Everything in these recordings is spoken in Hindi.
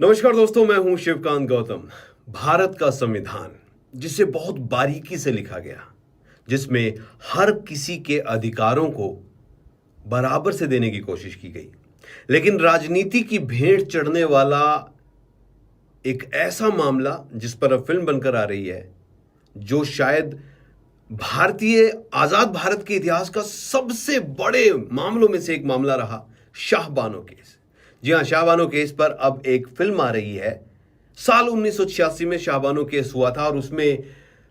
नमस्कार दोस्तों, मैं हूं शिवकांत गौतम। भारत का संविधान जिसे बहुत बारीकी से लिखा गया, जिसमें हर किसी के अधिकारों को बराबर से देने की कोशिश की गई, लेकिन राजनीति की भेंट चढ़ने वाला एक ऐसा मामला जिस पर अब फिल्म बनकर आ रही है, जो शायद भारतीय आजाद भारत के इतिहास का सबसे बड़े मामलों में से एक मामला रहा, शाहबानो केस। जी हां, शाहबानो केस पर अब एक फिल्म आ रही है। साल 1986 में शाहबानो केस हुआ था और उसमें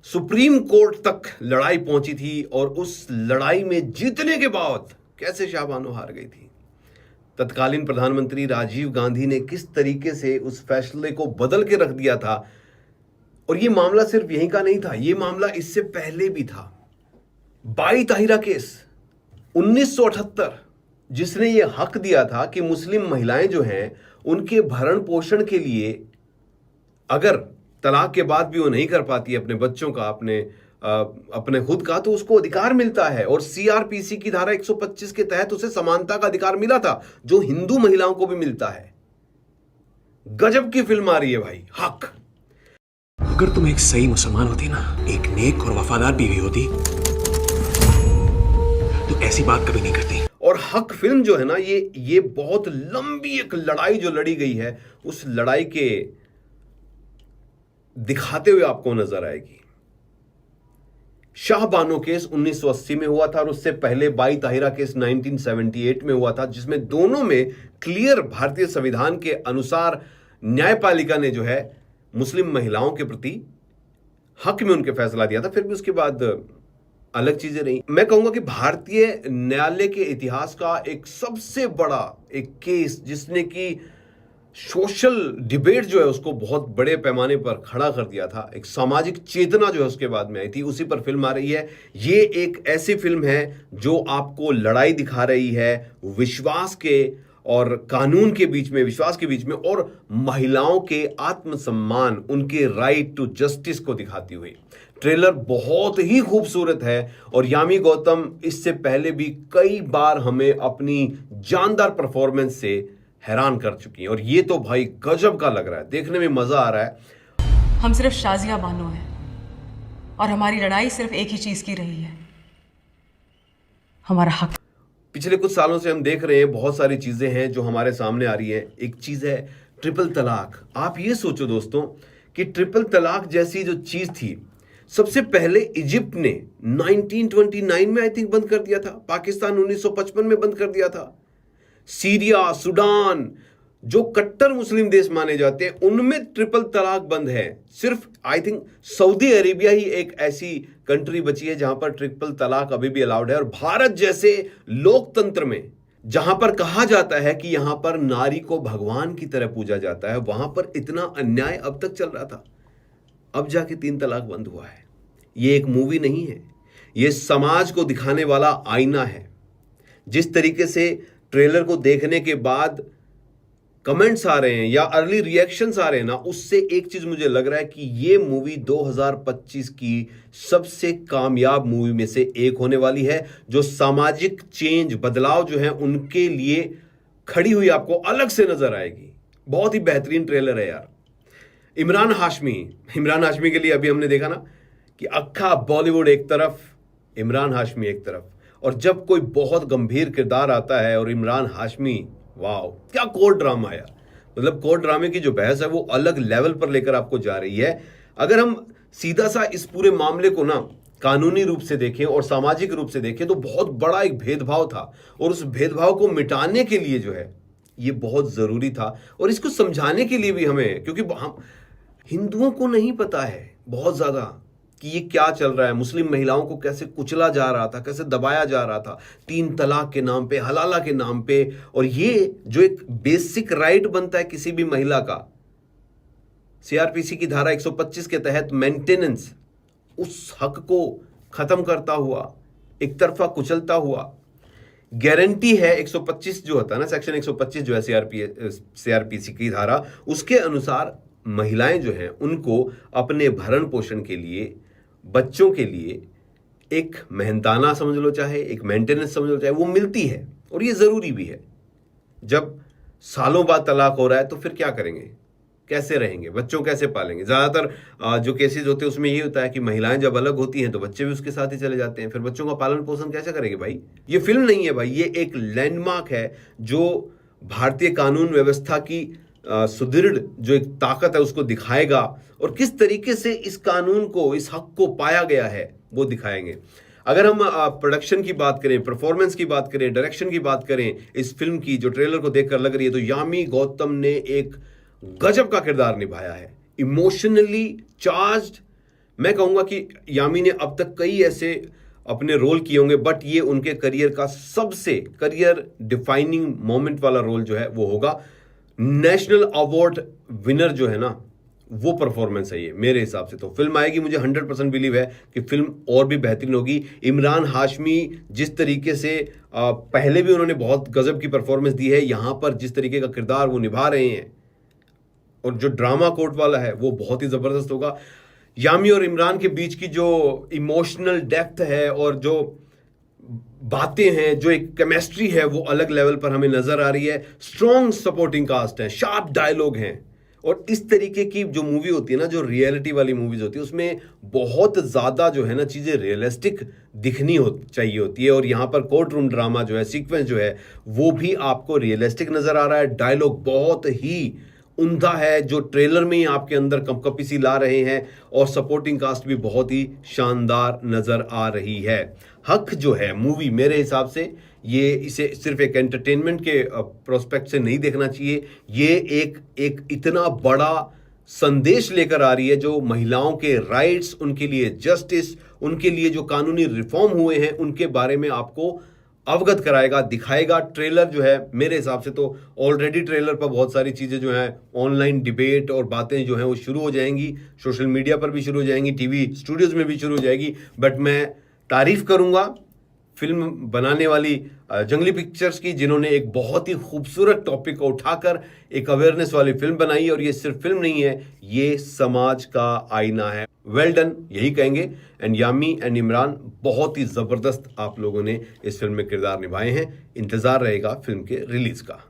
सुप्रीम कोर्ट तक लड़ाई पहुंची थी और उस लड़ाई में जीतने के बाद कैसे शाहबानो हार गई थी। तत्कालीन प्रधानमंत्री राजीव गांधी ने किस तरीके से उस फैसले को बदल के रख दिया था। और यह मामला सिर्फ यहीं का नहीं था, यह मामला इससे पहले भी था। बाई ताहिरा केस 1978, जिसने यह हक दिया था कि मुस्लिम महिलाएं जो हैं उनके भरण पोषण के लिए, अगर तलाक के बाद भी वो नहीं कर पाती अपने बच्चों का, अपने खुद का, तो उसको अधिकार मिलता है। और सीआरपीसी की धारा 125 के तहत उसे समानता का अधिकार मिला था, जो हिंदू महिलाओं को भी मिलता है। गजब की फिल्म आ रही है भाई, हक। अगर तुम एक सही मुसलमान होती ना, एक नेक और वफादार बीवी होती, तो ऐसी बात कभी नहीं करती। और हक फिल्म जो है ना, ये बहुत लंबी एक लड़ाई जो लड़ी गई है, उस लड़ाई के दिखाते हुए आपको नजर आएगी। शाहबानो केस 1980 में हुआ था और उससे पहले बाई ताहिरा केस 1978 में हुआ था, जिसमें दोनों में क्लियर भारतीय संविधान के अनुसार न्यायपालिका ने जो है मुस्लिम महिलाओं के प्रति हक में उनके फैसला दिया था। फिर भी उसके बाद अलग चीजें रही। मैं कहूंगा कि भारतीय न्यायालय के इतिहास का एक सबसे बड़ा एक केस, जिसने कि सोशल डिबेट जो है उसको बहुत बड़े पैमाने पर खड़ा कर दिया था, एक सामाजिक चेतना जो है उसके बाद में आई थी, उसी पर फिल्म आ रही है। ये एक ऐसी फिल्म है जो आपको लड़ाई दिखा रही है विश्वास के और कानून के बीच में, विश्वास के बीच में, और महिलाओं के आत्मसम्मान, उनके राइट टू जस्टिस को दिखाती हुई। ट्रेलर बहुत ही खूबसूरत है और यामी गौतम इससे पहले भी कई बार हमें अपनी जानदार परफॉर्मेंस से हैरान कर चुकी हैं और ये तो भाई गजब का लग रहा है, देखने में मजा आ रहा है। हम सिर्फ शाजिया बानो हैं और हमारी लड़ाई सिर्फ एक ही चीज की रही है, हमारा हक। पिछले कुछ सालों से हम देख रहे हैं, बहुत सारी चीजें हैं जो हमारे सामने आ रही हैं। एक चीज है ट्रिपल तलाक। आप ये सोचो दोस्तों कि ट्रिपल तलाक जैसी जो चीज थी, सबसे पहले इजिप्ट ने 1929 में आई थिंक बंद कर दिया था, पाकिस्तान 1955 में बंद कर दिया था, सीरिया, सूडान, जो कट्टर मुस्लिम देश माने जाते हैं, उनमें ट्रिपल तलाक बंद है। सिर्फ आई थिंक सऊदी अरेबिया ही एक ऐसी कंट्री बची है जहां पर ट्रिपल तलाक अभी भी अलाउड है। और भारत जैसे लोकतंत्र में, जहां पर कहा जाता है कि यहां पर नारी को भगवान की तरह पूजा जाता है, वहां पर इतना अन्याय अब तक चल रहा था। अब जाके 3 तलाक बंद हुआ है। ये एक मूवी नहीं है, ये समाज को दिखाने वाला आईना है। जिस तरीके से ट्रेलर को देखने के बाद कमेंट्स आ रहे हैं या अर्ली रिएक्शंस आ रहे हैं ना, उससे एक चीज मुझे लग रहा है कि ये मूवी 2025 की सबसे कामयाब मूवी में से एक होने वाली है, जो सामाजिक चेंज, बदलाव जो है उनके लिए खड़ी हुई आपको अलग से नजर आएगी। बहुत ही बेहतरीन ट्रेलर है यार। इमरान हाशमी के लिए अभी हमने देखा ना कि अक्खा बॉलीवुड एक तरफ, इमरान हाशमी एक तरफ। और जब कोई बहुत गंभीर किरदार आता है और इमरान हाशमी, वाह क्या कोर्ट ड्रामा यार। मतलब कोर्ट ड्रामे की जो बहस है वो अलग लेवल पर लेकर आपको जा रही है। अगर हम सीधा सा इस पूरे मामले को ना कानूनी रूप से देखें और सामाजिक रूप से देखें, तो बहुत बड़ा एक भेदभाव था और उस भेदभाव को मिटाने के लिए जो है ये बहुत जरूरी था। और इसको समझाने के लिए भी हमें, क्योंकि हम हिंदुओं को नहीं पता है बहुत ज्यादा कि ये क्या चल रहा है, मुस्लिम महिलाओं को कैसे कुचला जा रहा था, कैसे दबाया जा रहा था 3 तलाक के नाम पे, हलाला के नाम पे। और ये जो एक बेसिक राइट बनता है किसी भी महिला का, सीआरपीसी की धारा 125 के तहत मेंटेनेंस, उस हक को खत्म करता हुआ, एक तरफा कुचलता हुआ। गारंटी है 125 जो होता है ना, सेक्शन 125 जो है सीआरपीसी की धारा, उसके अनुसार महिलाएं जो हैं उनको अपने भरण पोषण के लिए, बच्चों के लिए एक मेहनताना समझ लो, चाहे एक मेंटेनेंस समझ लो, चाहे वो मिलती है। और ये जरूरी भी है। जब सालों बाद तलाक हो रहा है तो फिर क्या करेंगे? कैसे रहेंगे, बच्चों कैसे पालेंगे। ज़्यादातर जो केसेस होते हैं उसमें ये होता है कि महिलाएं जब अलग होती हैं तो बच्चे भी उसके साथ ही चले जाते हैं, फिर बच्चों का पालन पोषण कैसे करेंगे भाई। ये फिल्म नहीं है भाई, ये एक लैंडमार्क है जो भारतीय कानून व्यवस्था की सुदृढ़ जो एक ताकत है उसको दिखाएगा, और किस तरीके से इस कानून को, इस हक को पाया गया है वो दिखाएंगे। अगर हम प्रोडक्शन की बात करें, परफॉर्मेंस की बात करें, डायरेक्शन की बात करें इस फिल्म की, जो ट्रेलर को देखकर लग रही है, तो यामी गौतम ने एक गजब का किरदार निभाया है, इमोशनली चार्ज्ड। मैं कहूंगा कि यामी ने अब तक कई ऐसे अपने रोल किए होंगे, बट ये उनके करियर का सबसे करियर डिफाइनिंग मोमेंट वाला रोल जो है वो होगा। नेशनल अवार्ड विनर जो है ना, वो परफॉर्मेंस है ये मेरे हिसाब से। तो फिल्म आएगी, मुझे 100% बिलीव है कि फिल्म और भी बेहतरीन होगी। इमरान हाशमी जिस तरीके से पहले भी उन्होंने बहुत गजब की परफॉर्मेंस दी है, यहां पर जिस तरीके का किरदार वो निभा रहे हैं, और जो ड्रामा कोर्ट वाला है वो बहुत ही जबरदस्त होगा। यामी और इमरान के बीच की जो इमोशनल डेप्थ है और जो बातें हैं, जो एक केमिस्ट्री है, वो अलग लेवल पर हमें नजर आ रही है। स्ट्रॉन्ग सपोर्टिंग कास्ट है, शार्प डायलॉग हैं, और इस तरीके की जो मूवी होती है ना, जो रियलिटी वाली मूवीज होती है, उसमें बहुत ज्यादा जो है ना चीजें रियलिस्टिक दिखनी चाहिए होती है, और यहाँ पर कोर्ट रूम ड्रामा जो है, सीक्वेंस जो है, वो भी आपको रियलिस्टिक नजर आ रहा है। डायलॉग बहुत ही उम्दा है जो ट्रेलर में ही आपके अंदर कंपकपी सी ला रहे हैं, और सपोर्टिंग कास्ट भी बहुत ही शानदार नजर आ रही है। हक जो है मूवी, मेरे हिसाब से ये इसे सिर्फ एक एंटरटेनमेंट के प्रोस्पेक्ट से नहीं देखना चाहिए, ये एक इतना बड़ा संदेश लेकर आ रही है जो महिलाओं के राइट्स, उनके लिए जस्टिस, उनके लिए जो कानूनी रिफॉर्म हुए हैं उनके बारे में आपको अवगत कराएगा, दिखाएगा। ट्रेलर जो है मेरे हिसाब से तो ऑलरेडी ट्रेलर पर बहुत सारी चीज़ें जो हैं, ऑनलाइन डिबेट और बातें जो हैं वो शुरू हो जाएंगी, सोशल मीडिया पर भी शुरू हो जाएंगी, टीवी स्टूडियोज़ में भी शुरू हो जाएगी। बट मैं तारीफ करूंगा फिल्म बनाने वाली जंगली पिक्चर्स की, जिन्होंने एक बहुत ही खूबसूरत टॉपिक को उठाकर एक अवेयरनेस वाली फिल्म बनाई, और ये सिर्फ फिल्म नहीं है, ये समाज का आईना है। वेल डन, यही कहेंगे। एंड यामी एंड इमरान, बहुत ही जबरदस्त आप लोगों ने इस फिल्म में किरदार निभाए हैं। इंतजार रहेगा फिल्म के रिलीज का।